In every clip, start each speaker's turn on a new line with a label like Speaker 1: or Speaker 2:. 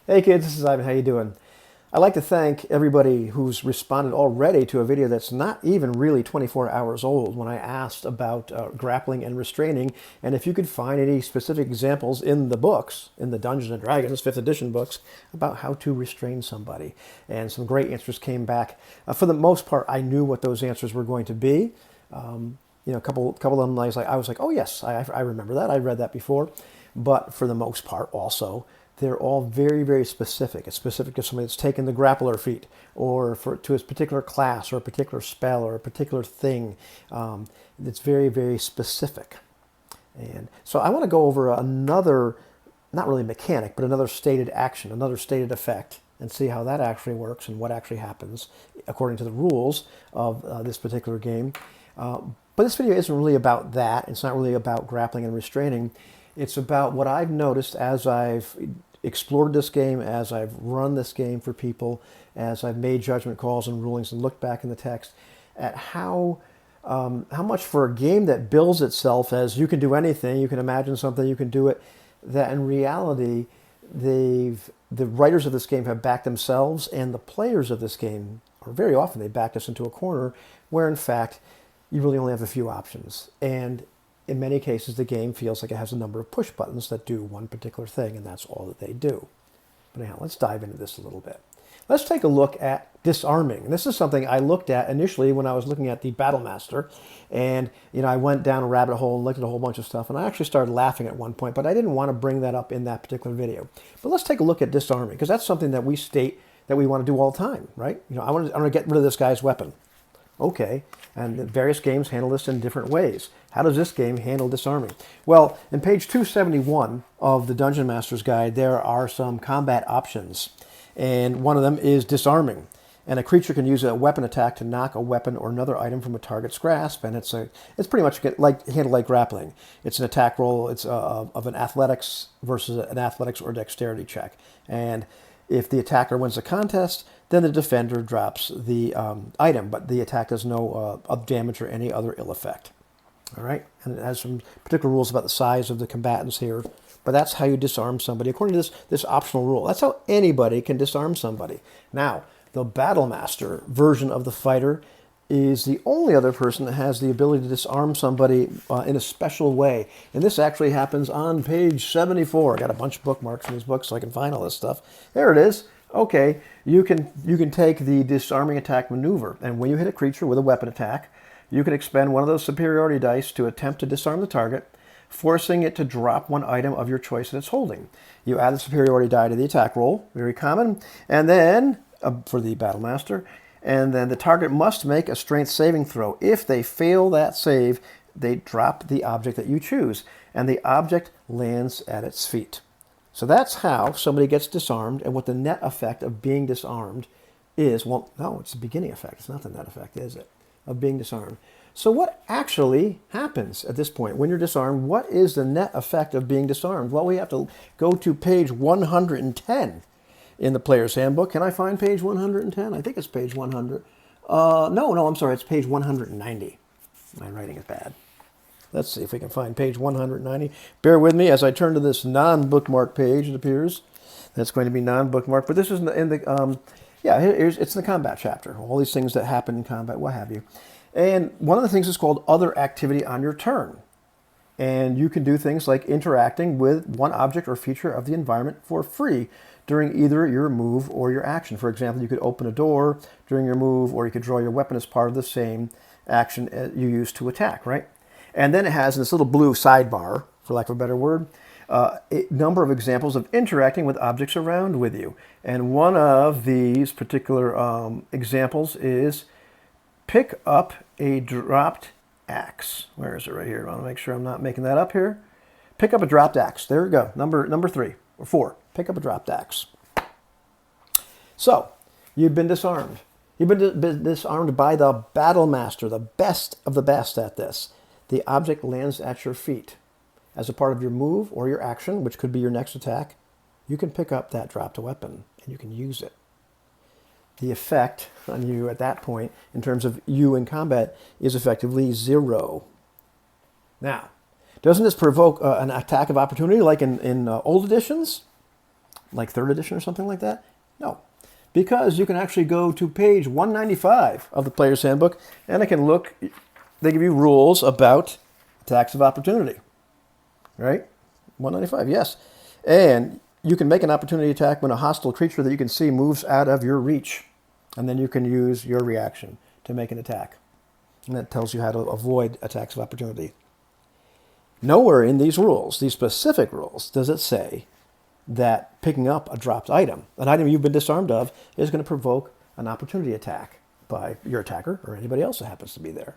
Speaker 1: Hey kids, this is Ivan. How you doing? I'd like to thank everybody who's responded already to a video that's not even really 24 hours old when I asked about grappling and restraining, and if you could find any specific examples in the books, in the Dungeons & Dragons 5th edition books, about how to restrain somebody. And some great answers came back. For the most part, I knew what those answers were going to be. A couple of them, I was like, oh yes, I remember that. I read that before. But for the most part, also, they're all very, very specific. It's specific to somebody that's taken the grappler feat, or to a particular class, or a particular spell, or a particular thing. It's very, very specific. And so I want to go over another, not really mechanic, but another stated action, another stated effect, and see how that actually works and what actually happens according to the rules of this particular game. But this video isn't really about that. It's not really about grappling and restraining. It's about what I've noticed as I've explored this game, as I've run this game for people, as I've made judgment calls and rulings and looked back in the text at how much for a game that bills itself as you can do anything, you can imagine something, you can do it, that in reality the writers of this game have backed themselves, and the players of this game, or very often they backed us into a corner where in fact you really only have a few options. And in many cases, the game feels like it has a number of push buttons that do one particular thing, and that's all that they do. But anyhow, let's dive into this a little bit. Let's take a look at disarming. And this is something I looked at initially when I was looking at the Battle Master. And, I went down a rabbit hole and looked at a whole bunch of stuff, and I actually started laughing at one point, but I didn't want to bring that up in that particular video. But let's take a look at disarming, because that's something that we state that we want to do all the time, right? I want to get rid of this guy's weapon. Okay, and various games handle this in different ways. How does this game handle disarming? Well, in page 271 of the Dungeon Master's Guide, there are some combat options, and one of them is disarming. And a creature can use a weapon attack to knock a weapon or another item from a target's grasp, and it's pretty much handled like grappling. It's an attack roll. It's of an athletics versus an athletics or dexterity check, and if the attacker wins the contest, then the defender drops the item, but the attack does no damage or any other ill effect. All right, and it has some particular rules about the size of the combatants here, but that's how you disarm somebody according to this optional rule. That's how anybody can disarm somebody. Now, the Battle Master version of the fighter is the only other person that has the ability to disarm somebody in a special way. And this actually happens on page 74. I got a bunch of bookmarks in these books so I can find all this stuff. There it is. Okay, you can take the Disarming Attack maneuver, and when you hit a creature with a weapon attack, you can expend one of those superiority dice to attempt to disarm the target, forcing it to drop one item of your choice that it's holding. You add the superiority die to the attack roll, very common, and then, for the Battle Master, and then the target must make a strength saving throw. If they fail that save, they drop the object that you choose, and the object lands at its feet. So that's how somebody gets disarmed, and what the net effect of being disarmed is. Well, no, it's the beginning effect. It's not the net effect, is it, of being disarmed? So what actually happens at this point when you're disarmed? What is the net effect of being disarmed? Well, we have to go to page 110 in the Player's Handbook. Can I find page 110? I think it's page 100. No, I'm sorry. It's page 190. My writing is bad. Let's see if we can find page 190. Bear with me as I turn to this non-bookmark page, it appears. That's going to be non-bookmark. But this is it's in the combat chapter. All these things that happen in combat, what have you. And one of the things is called other activity on your turn. And you can do things like interacting with one object or feature of the environment for free during either your move or your action. For example, you could open a door during your move, or you could draw your weapon as part of the same action you use to attack, right? And then it has this little blue sidebar, for lack of a better word, a number of examples of interacting with objects around with you. And one of these particular examples is pick up a dropped axe. Where is it? Right here. I want to make sure I'm not making that up here. Pick up a dropped axe. There we go. Number 3 or 4. Pick up a dropped axe. So, you've been disarmed. You've been disarmed by the Battle Master, the best of the best at this. The object lands at your feet. As a part of your move or your action, which could be your next attack, you can pick up that dropped weapon and you can use it. The effect on you at that point, in terms of you in combat, is effectively 0. Now, doesn't this provoke an attack of opportunity like in old editions? like 3rd edition or something like that? No. Because you can actually go to page 195 of the Player's Handbook, and I can look, they give you rules about attacks of opportunity. Right? 195, yes. And you can make an opportunity attack when a hostile creature that you can see moves out of your reach. And then you can use your reaction to make an attack. And that tells you how to avoid attacks of opportunity. Nowhere in these rules, these specific rules, does it say that picking up a dropped item, an item you've been disarmed of, is going to provoke an opportunity attack by your attacker or anybody else that happens to be there.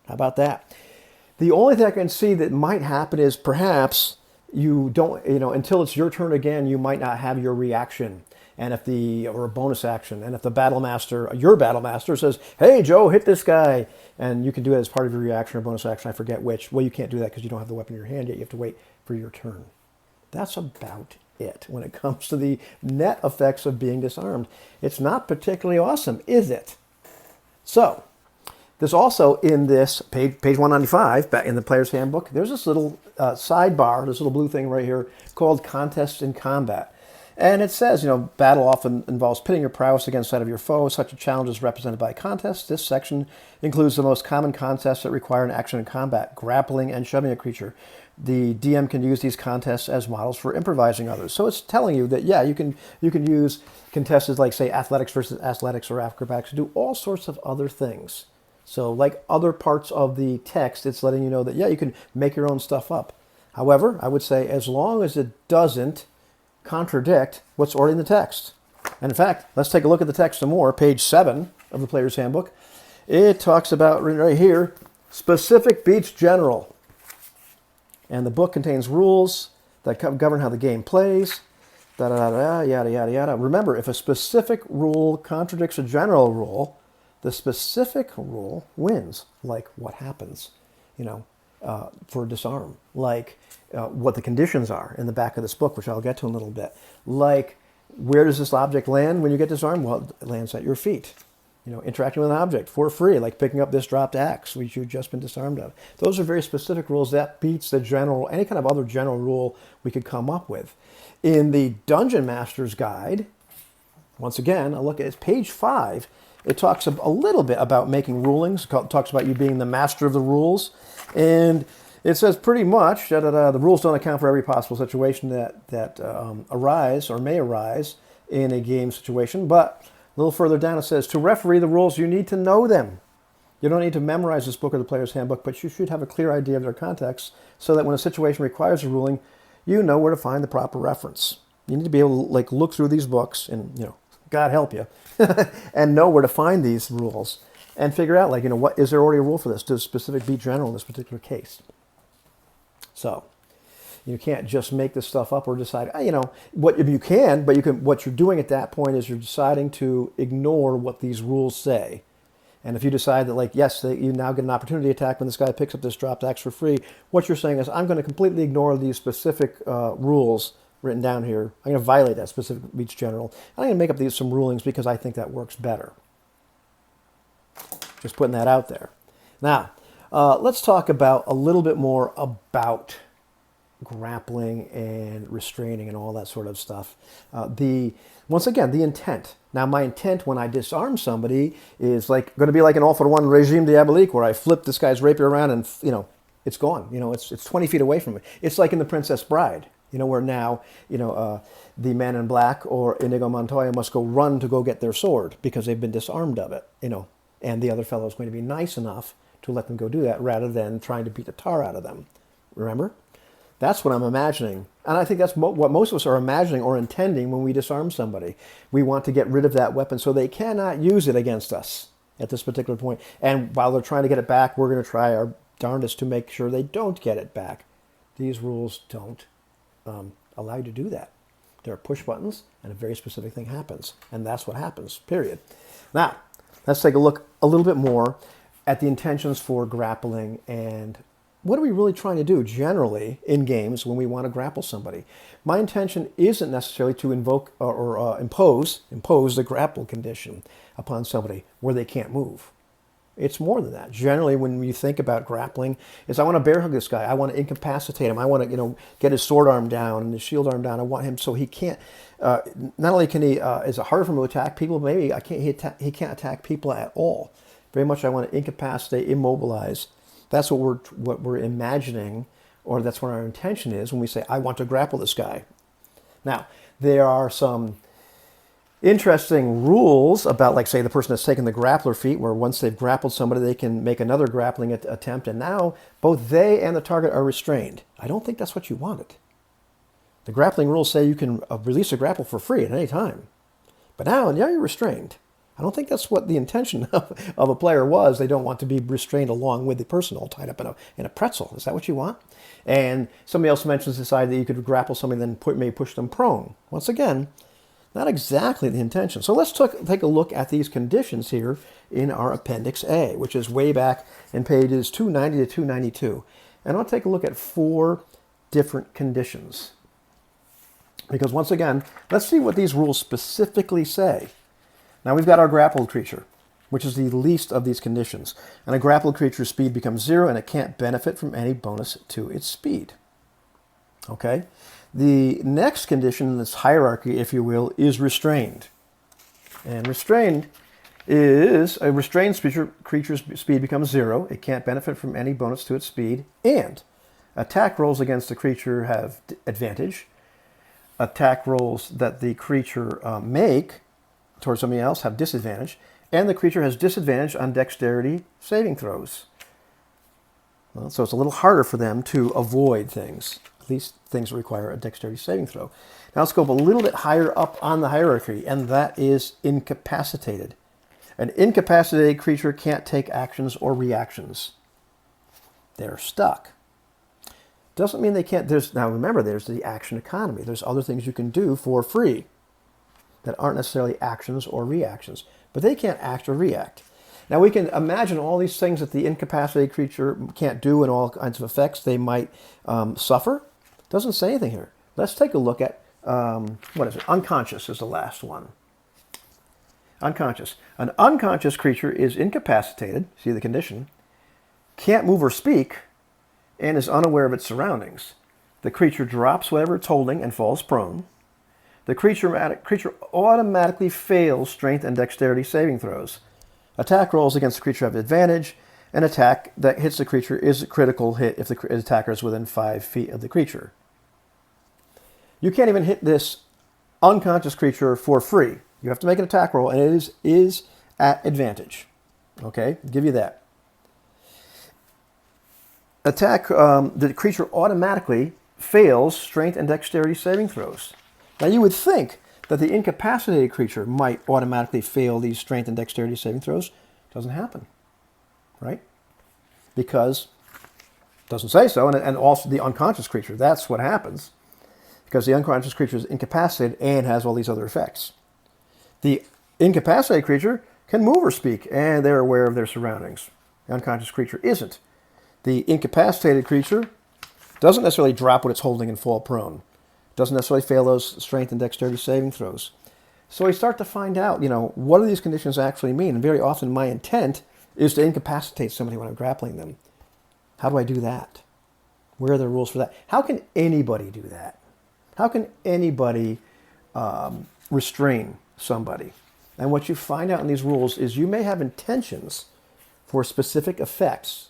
Speaker 1: How about that? The only thing I can see that might happen is perhaps you don't, until it's your turn again, you might not have your reaction. And if or a bonus action, and if the your battle master says, hey, Joe, hit this guy, and you can do that as part of your reaction or bonus action, I forget which. Well, you can't do that because you don't have the weapon in your hand yet. You have to wait for your turn. That's about it when it comes to the net effects of being disarmed. It's not particularly awesome, is it? So, there's also in this page 195, back in the Player's Handbook, there's this little sidebar, this little blue thing right here called Contests in Combat. And it says, battle often involves pitting your prowess against that of your foe. Such a challenge is represented by contests. This section includes the most common contests that require an action in combat, grappling and shoving a creature. The DM can use these contests as models for improvising others. So it's telling you that, yeah, you can use contests like, say, athletics versus athletics or acrobatics to do all sorts of other things. So like other parts of the text, it's letting you know that, yeah, you can make your own stuff up. However, I would say as long as it doesn't contradict what's already in the text. And in fact, let's take a look at the text some more. Page 7 of the Player's Handbook. It talks about, right here, specific beats general. And the book contains rules that govern how the game plays. Yada, yada, yada. Remember, if a specific rule contradicts a general rule, the specific rule wins. Like what happens, for disarm. Like what the conditions are in the back of this book, which I'll get to in a little bit. Like, where does this object land when you get disarmed? Well, it lands at your feet. Interacting with an object for free, like picking up this dropped axe, which you've just been disarmed of. Those are very specific rules. That beats the general, any kind of other general rule we could come up with. In the Dungeon Master's Guide, once again, a look at page 5, it talks a little bit about making rulings. It talks about you being the master of the rules. And it says pretty much that the rules don't account for every possible situation that arise or may arise in a game situation. But a little further down it says, to referee the rules, you need to know them. You don't need to memorize this book or the Player's Handbook, but you should have a clear idea of their context so that when a situation requires a ruling, you know where to find the proper reference. You need to be able to look through these books and, God help you, and know where to find these rules and figure out, what is there already a rule for this? Does a specific beat general in this particular case? So you can't just make this stuff up or decide, what you can, but what you're doing at that point is you're deciding to ignore what these rules say. And if you decide that, yes, you now get an opportunity attack when this guy picks up this dropped axe for free, what you're saying is, I'm going to completely ignore these specific rules written down here. I'm going to violate that specific beats general. I'm going to make up some rulings because I think that works better. Just putting that out there. Now, let's talk about a little bit more about grappling and restraining and all that sort of stuff. Once again, the intent. Now, my intent when I disarm somebody is going to be like an all-for-one regime diabolique where I flip this guy's rapier around and, it's gone. It's 20 feet away from me. It's like in The Princess Bride, where now, the man in black or Inigo Montoya must go run to go get their sword because they've been disarmed of it, and the other fellow is going to be nice enough to let them go do that rather than trying to beat the tar out of them. Remember? That's what I'm imagining. And I think that's what most of us are imagining or intending when we disarm somebody. We want to get rid of that weapon so they cannot use it against us at this particular point. And while they're trying to get it back, we're going to try our darndest to make sure they don't get it back. These rules don't allow you to do that. There are push buttons, and a very specific thing happens. And that's what happens, period. Now, let's take a look a little bit more at the intentions for grappling and what are we really trying to do generally in games when we want to grapple somebody? My intention isn't necessarily to invoke or impose the grapple condition upon somebody where they can't move. It's more than that. Generally, when you think about grappling, is I want to bear hug this guy. I want to incapacitate him. I want to, get his sword arm down and his shield arm down. I want him so he can't. Not only can he, is it harder for him to attack people? Maybe I can't. He can't attack people at all. Very much, I want to incapacitate, immobilize. That's what we're imagining, or that's what our intention is when we say I want to grapple this guy. Now, there are some interesting rules about, like, say, the person that's taken the grappler feat, where once they've grappled somebody, they can make another grappling attempt, and now both they and the target are restrained. I don't think that's what you wanted. The grappling rules say you can release a grapple for free at any time. But now you're restrained. I don't think that's what the intention of a player was. They don't want to be restrained along with the person all tied up in a pretzel. Is that what you want? And somebody else mentions this idea that you could grapple somebody and then maybe push them prone. Once again, not exactly the intention. So let's take a look at these conditions here in our Appendix A, which is way back in pages 290 to 292. And I'll take a look at 4 different conditions. Because once again, let's see what these rules specifically say. Now we've got our grappled creature, which is the least of these conditions. And a grappled creature's speed becomes 0 and it can't benefit from any bonus to its speed. Okay? The next condition in this hierarchy, if you will, is restrained. And restrained is a restrained creature's speed becomes 0. It can't benefit from any bonus to its speed. And attack rolls against the creature have advantage. Attack rolls that the creature make towards somebody else have disadvantage. And the creature has disadvantage on dexterity saving throws. Well, so it's a little harder for them to avoid things. At least things that require a dexterity saving throw. Now let's go up a little bit higher up on the hierarchy, and that is incapacitated. An incapacitated creature can't take actions or reactions. They're stuck. Doesn't mean they can't. Now remember, there's the action economy. There's other things you can do for free that aren't necessarily actions or reactions, but they can't act or react. Now we can imagine all these things that the incapacitated creature can't do and all kinds of effects they might suffer. Doesn't say anything here. Let's take a look at, what is it? Unconscious is the last one. Unconscious. An unconscious creature is incapacitated, see the condition, can't move or speak, and is unaware of its surroundings. The creature drops whatever it's holding and falls prone. The creature automatically fails strength and dexterity saving throws. Attack rolls against the creature have advantage. An attack that hits the creature is a critical hit if the attacker is within 5 feet of the creature. You can't even hit this unconscious creature for free. You have to make an attack roll, and it is at advantage. Okay, I'll give you that. Attack, the creature automatically fails strength and dexterity saving throws. Now you would think that the incapacitated creature might automatically fail these strength and dexterity saving throws. Doesn't happen, right? Because it doesn't say so, and also the unconscious creature, that's what happens. Because the unconscious creature is incapacitated and has all these other effects. The incapacitated creature can move or speak, and they're aware of their surroundings. The unconscious creature isn't. The incapacitated creature doesn't necessarily drop what it's holding and fall prone. Doesn't necessarily fail those strength and dexterity saving throws. So we start to find out, what do these conditions actually mean? And very often my intent is to incapacitate somebody when I'm grappling them. How do I do that? Where are the rules for that? How can anybody do that? How can anybody restrain somebody? And what you find out in these rules is you may have intentions for specific effects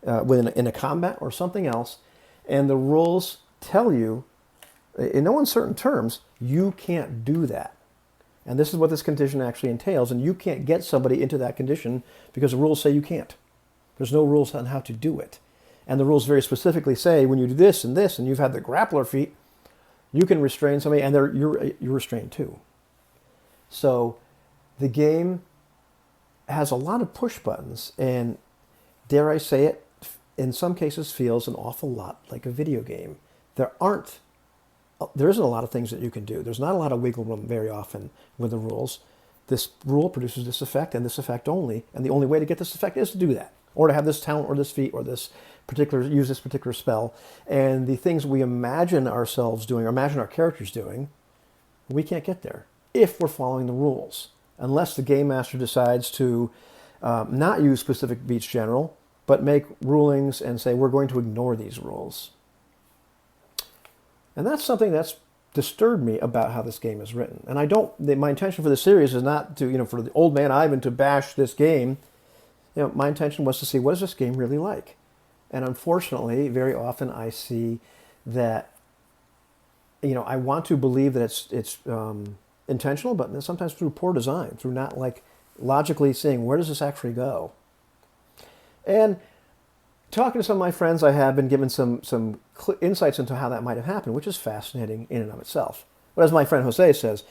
Speaker 1: in a combat or something else, and the rules tell you, in no uncertain terms, you can't do that. And this is what this condition actually entails, and you can't get somebody into that condition because the rules say you can't. There's no rules on how to do it. And the rules very specifically say when you do this, and you've had the grappler feat, you can restrain somebody, and you're restrained too. So the game has a lot of push buttons, and dare I say it, in some cases feels an awful lot like a video game. There isn't a lot of things that you can do. There's not a lot of wiggle room very often with the rules. This rule produces this effect and this effect only, and the only way to get this effect is to do that, or to have this talent or this feat or use this particular spell. And the things we imagine ourselves doing or imagine our characters doing, we can't get there if we're following the rules, unless the game master decides to not use specific beats general, but make rulings and say we're going to ignore these rules. And that's something that's disturbed me about how this game is written. And my intention for the series is not to, for the old man Ivan to bash this game. My intention was to see, what is this game really like? And unfortunately, very often I see that, I want to believe that it's intentional, but sometimes through poor design, through not logically seeing, where does this actually go? And talking to some of my friends, I have been given some insights into how that might have happened, which is fascinating in and of itself. But as my friend Jose says,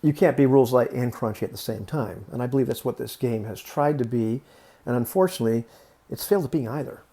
Speaker 1: you can't be rules light and crunchy at the same time. And I believe that's what this game has tried to be. And unfortunately, it's failed at being either.